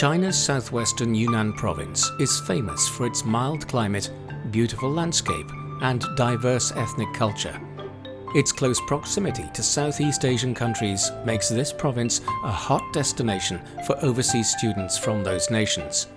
China's southwestern Yunnan province is famous for its mild climate, beautiful landscape, and diverse ethnic culture. Its close proximity to Southeast Asian countries makes this province a hot destination for overseas students from those nations.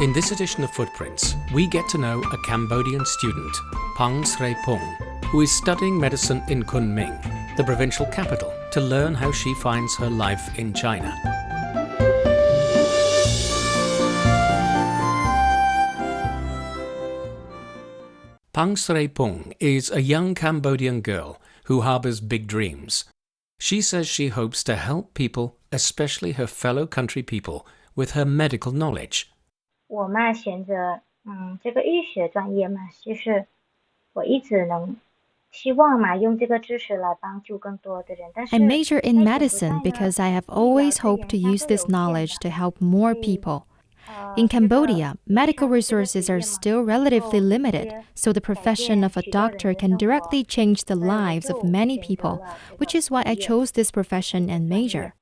In this edition of Footprints, we get to know a Cambodian student, Phorng Sreyphoung, who is studying medicine in Kunming, the provincial capital, to learn how she finds her life in China. Phorng Sreyphoung is a young Cambodian girl who harbors big dreams. She says she hopes to help people, especially her fellow country people, with her medical knowledge. 我嘛选择这个医学专业嘛，就是我一直能希望嘛用这个知识来帮助更多的人。但是 I major in medicine because I have always hoped to use this knowledge to help more people. In Cambodia, medical resources are still relatively limited, so the profession of a doctor can directly change the lives of many people, which is why I chose this profession and major.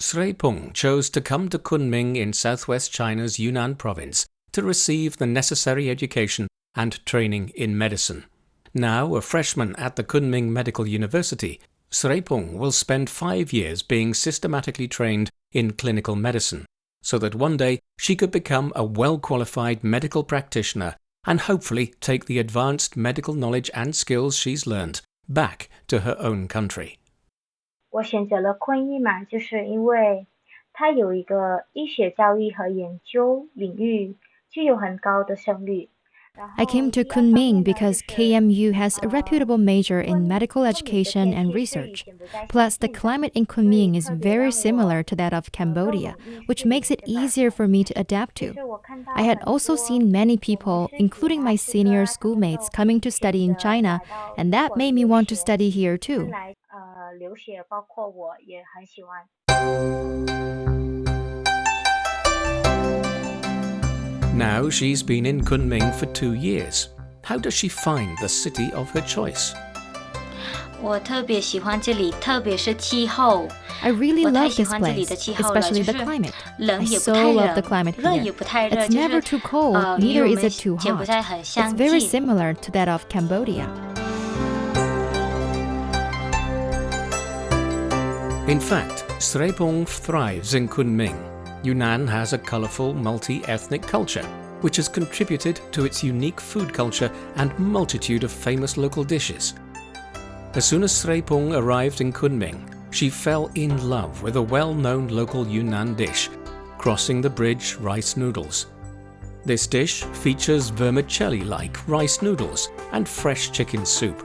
Sreyphoung chose to come to Kunming in southwest China's Yunnan province to receive the necessary education and training in medicine. Now a freshman at the Kunming Medical University, Sreyphoung will spend 5 years being systematically trained in clinical medicine, so that one day she could become a well-qualified medical practitioner and hopefully take the advanced medical knowledge and skills she's learned back to her own country. 我选择了昆医嘛，就是因为它有一个医学教育和研究领域具有很高的胜率。 I came to Kunming because KMU has a reputable major in medical education and research. Plus, the climate in Kunming is very similar to that of Cambodia, which makes it easier for me to adapt to. I had also seen many people, including my senior schoolmates, coming to study in China, and that made me want to study here too. 留学包括我也很喜欢。 Now she's been in Kunming for 2 years. How does she find the city of her choice? 我特别喜欢这里，特别是气候。 I really 我太 love 喜 this 欢这里 place, 的气候了， especially 就 the 是 climate. 冷 I 也不 so 太 love the 冷， climate 热 here. 也不太热， It's 就 never 是 too cold, 与 neither 我 is 们 it too 柬埔 hot. 寨很 It's 相 very 近。 similar to that of Cambodia. In fact, Sreyphoung thrives in Kunming. Yunnan has a colourful, multi-ethnic culture, which has contributed to its unique food culture and multitude of famous local dishes. As soon as Sreyphoung arrived in Kunming, she fell in love with a well-known local Yunnan dish, crossing the bridge rice noodles. This dish features vermicelli-like rice noodles and fresh chicken soup.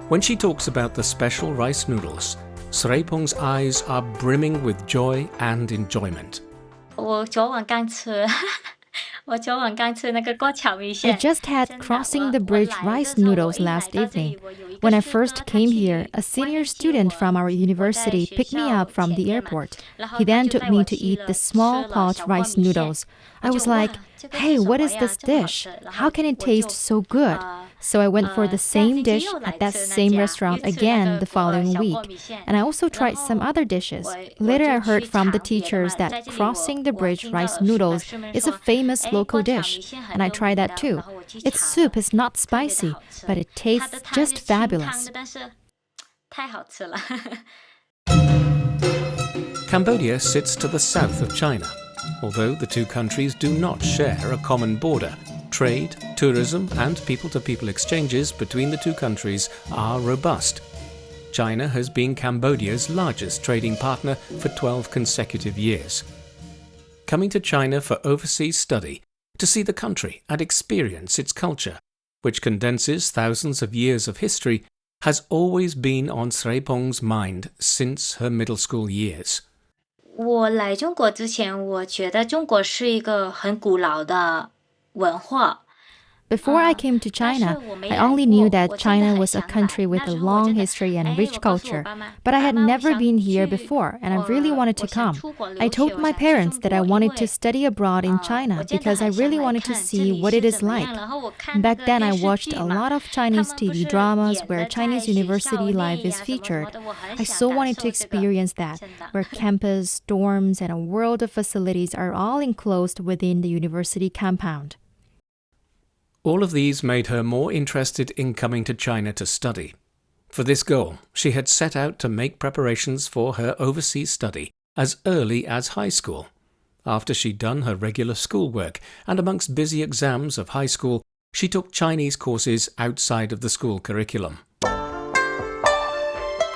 When she talks about the special rice noodles, Sreyphoung's eyes are brimming with joy and enjoyment. 我昨晚刚吃，我昨晚刚吃那个过桥米 I 线。 just had crossing the bridge rice noodles last evening. When I first came here, a senior student from our university picked me up from the airport. He then took me to eat the small pot rice noodles. I was like, hey, what is this dish? How can it taste so good? So I went for the same dish at that same restaurant again the following week. And I also tried some other dishes. Later I heard from the teachers that crossing the bridge rice noodles is a famous local dish. And I tried that too. Its soup is not spicy, but it tastes just fabulous. Cambodia sits to the south of China. Although the two countries do not share a common border, trade, tourism, and people-to-people exchanges between the two countries are robust. China has been Cambodia's largest trading partner for 12 consecutive years. Coming to China for overseas study, to see the country and experience its culture, which condenses thousands of years of history, has always been on Sreyphoung's mind since her middle school years. 我来中国之前，我觉得中国是一个很古老的文化。Before I came to China, I only knew that China was a country with a long history and rich culture, but I had never been here before and I really wanted to come. I told my parents that I wanted to study abroad in China because I really wanted to see what it is like. Back then, I watched a lot of Chinese TV dramas where Chinese university life is featured. I so wanted to experience that, where campus, dorms, and a world of facilities are all enclosed within the university compound. All of these made her more interested in coming to China to study. For this goal, she had set out to make preparations for her overseas study as early as high school. After she'd done her regular schoolwork and amongst busy exams of high school, she took Chinese courses outside of the school curriculum.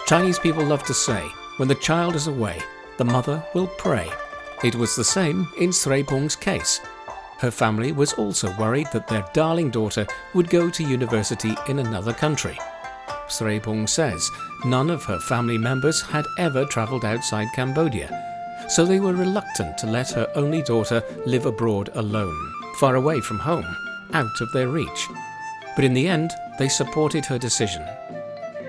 Chinese people love to say, when the child is away, the mother will pray. It was the same in Sreyphoung's case. Her family was also worried that their darling daughter would go to university in another country. Sreyphoung says none of her family members had ever travelled outside Cambodia, so they were reluctant to let her only daughter live abroad alone, far away from home, out of their reach. But in the end, they supported her decision.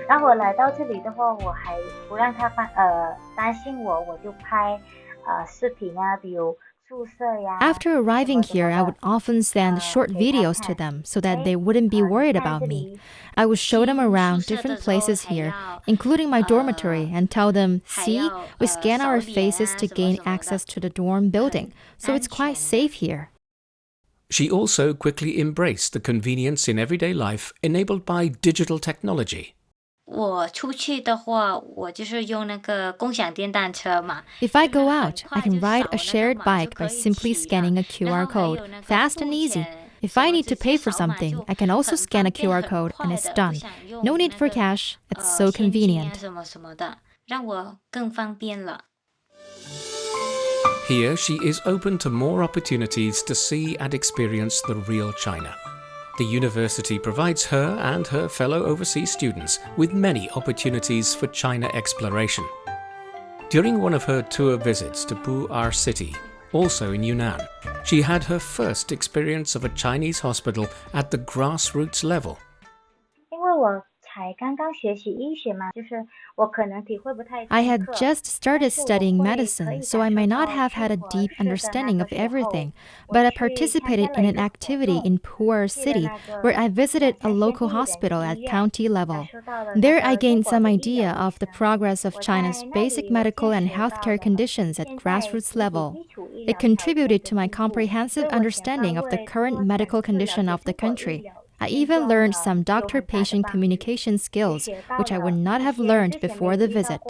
当我来到这里的话，我还不让他担心我，我就拍视频啊，比如 After arriving here, I would often send short videos to them so that they wouldn't be worried about me. I would show them around different places here, including my dormitory, and tell them, see, we scan our faces to gain access to the dorm building, so it's quite safe here. She also quickly embraced the convenience in everyday life enabled by digital technology. If I go out, I can ride a shared bike by simply scanning a QR code, fast and easy. If I need to pay for something, I can also scan a QR code and it's done. No need for cash, it's so convenient. Here she is open to more opportunities to see and experience the real China. The university provides her and her fellow overseas students with many opportunities for China exploration. During one of her tour visits to Pu'er City, also in Yunnan, she had her first experience of a Chinese hospital at the grassroots level. 因为我才刚刚学习医学嘛，就是我可能体会不太深刻。 I had just started studying medicine, so I might not have had a deep understanding of everything, but I participated in an activity in Pu'er City, where I visited a local hospital at county level. There I gained some idea of the progress of China's basic medical and healthcare conditions at grassroots level. It contributed to my comprehensive understanding of the current medical condition of the country. I even learned some doctor-patient communication skills, which I would not have learned before the visit.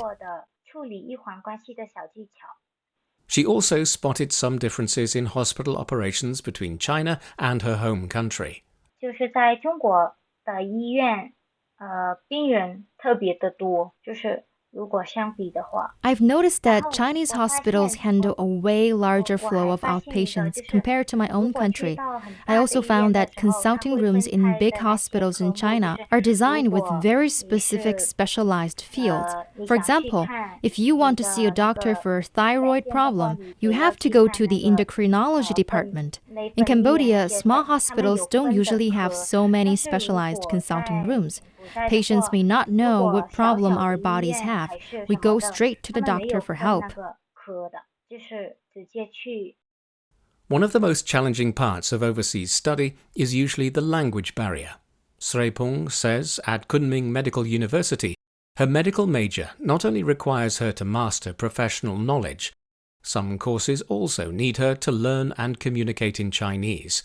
She also spotted some differences in hospital operations between China and her home country. 就是在中国的医院，病人特别的多，就是如果相比的话。 I've noticed that Chinese hospitals handle a way larger flow of outpatients compared to my own country. I also found that consulting rooms in big hospitals in China are designed with very specific specialized fields. For example, if you want to see a doctor for a thyroid problem, you have to go to the endocrinology department. In Cambodia, small hospitals don't usually have so many specialized consulting rooms. Patients may not know what problem our bodies have. We go straight to the doctor for help. One of the most challenging parts of overseas study is usually the language barrier. Sreyphoung says at Kunming Medical University, her medical major not only requires her to master professional knowledge, some courses also need her to learn and communicate in Chinese.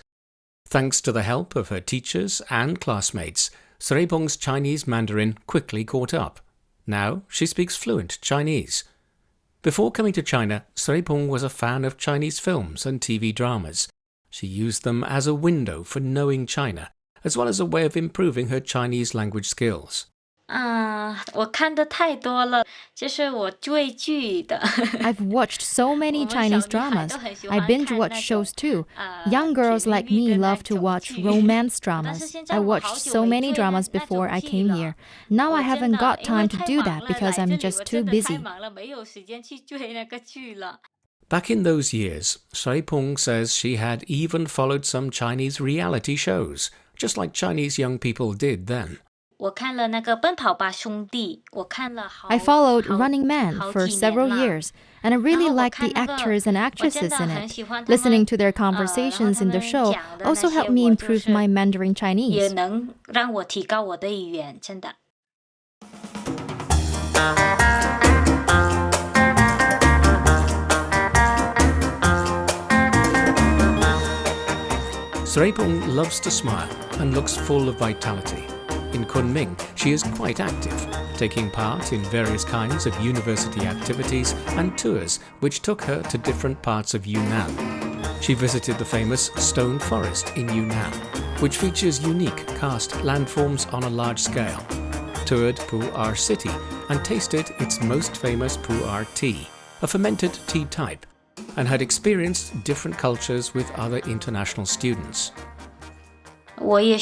Thanks to the help of her teachers and classmates, Sreyphoung's Chinese Mandarin quickly caught up. Now she speaks fluent Chinese. Before coming to China, Sreyphoung was a fan of Chinese films and TV dramas. She used them as a window for knowing China, as well as a way of improving her Chinese language skills. 我看的太多了，就是我追剧的。 I've watched so many Chinese dramas. I binge watch shows too. Young girls like me love to watch romance dramas. I watched so many dramas before I came here. Now I haven't got time to do that because I'm just too busy. Back in those years, Sreyphoung says she had even followed some Chinese reality shows, just like Chinese young people did then. I followed Running Man for several years, and I really liked the actors and actresses in it. Listening to their conversations in the show also helped me improve my Mandarin Chinese. Sreyphoung loves to smile and looks full of vitality. In Kunming, she is quite active, taking part in various kinds of university activities and tours which took her to different parts of Yunnan. She visited the famous Stone Forest in Yunnan, which features unique karst landforms on a large scale, toured Pu'er City and tasted its most famous Pu'er tea, a fermented tea type, and had experienced different cultures with other international students. I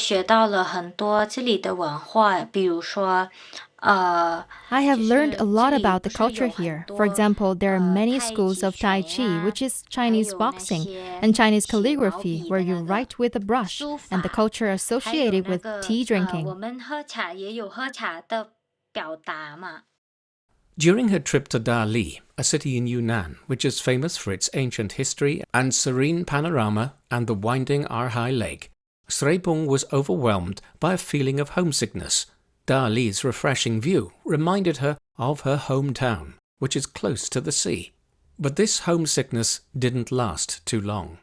have learned a lot about the culture here. For example, there are many schools of Tai Chi, which is Chinese boxing, and Chinese calligraphy, where you write with a brush, and the culture associated with tea drinking. During her trip to Dali, a city in Yunnan, which is famous for its ancient history and serene panorama and the winding Arhai Lake, Sreyphoung was overwhelmed by a feeling of homesickness. Dali's refreshing view reminded her of her hometown, which is close to the sea. But this homesickness didn't last too long.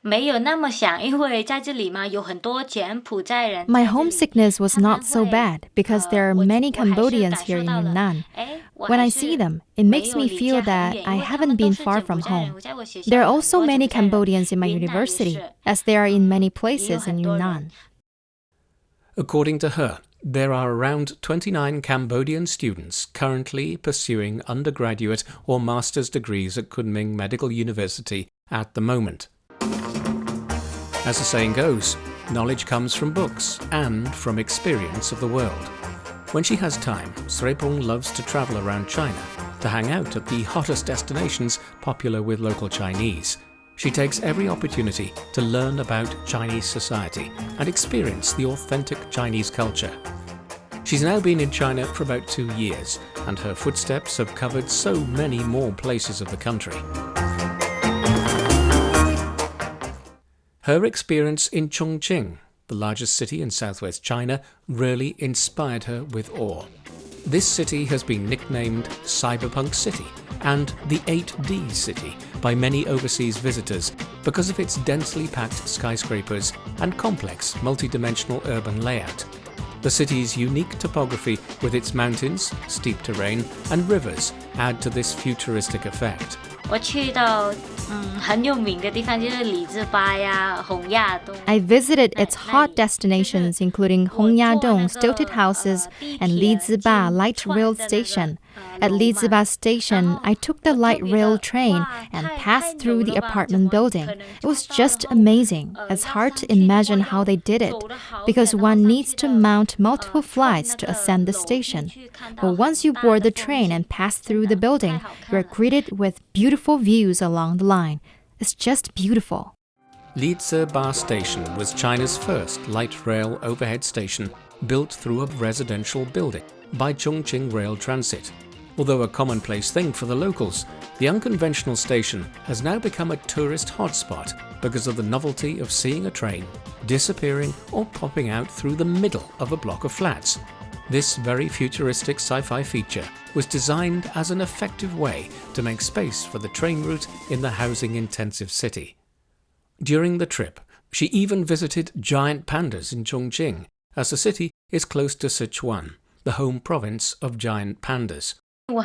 My homesickness was not so bad because there are many Cambodians here in Yunnan. When I see them, it makes me feel that I haven't been far from home. There are also many Cambodians in my university, as there are in many places in Yunnan. According to her, there are around 29 Cambodian students currently pursuing undergraduate or master's degrees at Kunming Medical University at the moment. As the saying goes, knowledge comes from books and from experience of the world. When she has time, Sreyphoung loves to travel around China to hang out at the hottest destinations popular with local Chinese. She takes every opportunity to learn about Chinese society and experience the authentic Chinese culture. She's now been in China for about 2 years, and her footsteps have covered so many more places of the country. Her experience in Chongqing, the largest city in southwest China, really inspired her with awe. This city has been nicknamed Cyberpunk City and the 8D City by many overseas visitors because of its densely packed skyscrapers and complex multi-dimensional urban layout. The city's unique topography with its mountains, steep terrain and rivers add to this futuristic effect. I visited its hot destinations including Hongyadong stilted houses and Liziba light rail station. At Liziba station, I took the light rail train and passed through the apartment building. It was just amazing. It's hard to imagine how they did it because one needs to mount multiple flights to ascend the station. But once you board the train and pass through the building, you are greeted with beautiful views along the line. It's just beautiful. Liziba Station was China's first light rail overhead station built through a residential building by Chongqing Rail Transit. Although a commonplace thing for the locals, the unconventional station has now become a tourist hotspot because of the novelty of seeing a train disappearing or popping out through the middle of a block of flats. This very futuristic sci-fi feature was designed as an effective way to make space for the train route in the housing-intensive city. During the trip, she even visited giant pandas in Chongqing, as the city is close to Sichuan, the home province of giant pandas. I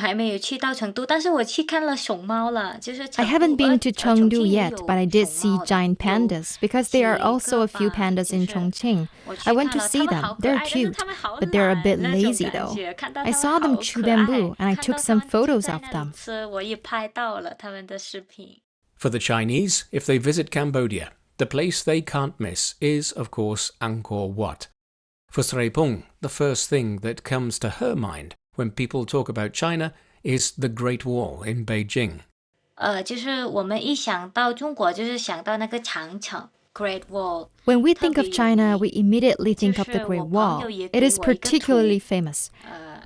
haven't been to Chengdu yet, but I did see giant pandas because there are also a few pandas in Chongqing. I went to see them. They're cute, but they're a bit lazy though. I saw them chew bamboo and I took some photos of them. For the Chinese, if they visit Cambodia, the place they can't miss is, of course, Angkor Wat. For Sreyphoung, the first thing that comes to her mind when people talk about China is the Great Wall in Beijing. Great Wall. When we think of China, we immediately think of the Great Wall. It is particularly famous.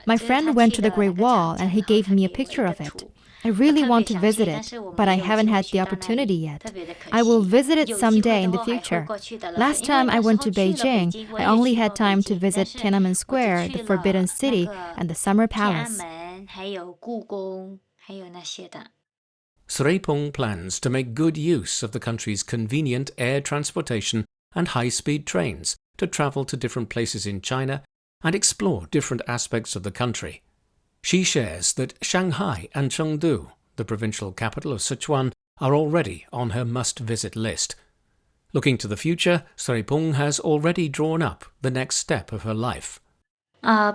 My friend went to the Great Wall and he gave me a picture of it. I really want to visit it, but I haven't had the opportunity yet. I will visit it someday in the future. Last time I went to Beijing, I only had time to visit Tiananmen Square, the Forbidden City, and the Summer Palace. Sreyphoung plans to make good use of the country's convenient air transportation and high-speed trains to travel to different places in China and explore different aspects of the country. She shares that Shanghai and Chengdu, the provincial capital of Sichuan, are already on her must-visit list. Looking to the future, Sreyphoung has already drawn up the next step of her life.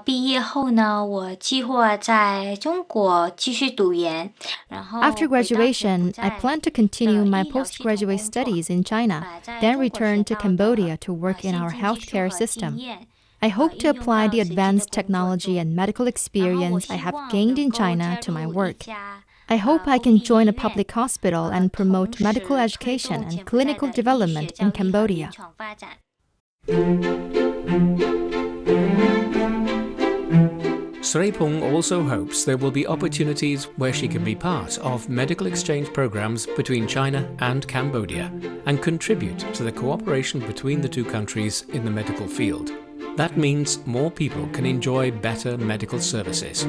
毕业后呢，我计划在中国继续读研，然后 After graduation, I plan to continue my postgraduate studies in China, then return to Cambodia to work in our healthcare system. I hope to apply the advanced technology and medical experience I have gained in China to my work. I hope I can join a public hospital and promote medical education and clinical development in Cambodia. Sreyphoung also hopes there will be opportunities where she can be part of medical exchange programs between China and Cambodia and contribute to the cooperation between the two countries in the medical field. That means more people can enjoy better medical services.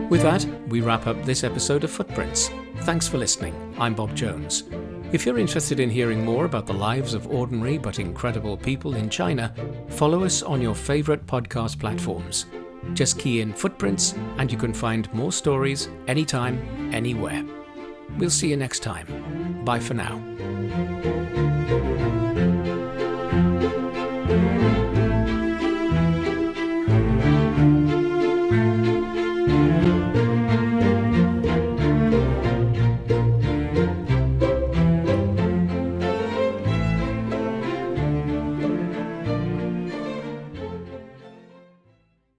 With that, we wrap up this episode of Footprints. Thanks for listening. I'm Bob Jones. If you're interested in hearing more about the lives of ordinary but incredible people in China, follow us on your favorite podcast platforms. Just key in Footprints and you can find more stories anytime, anywhere. We'll see you next time. Bye for now.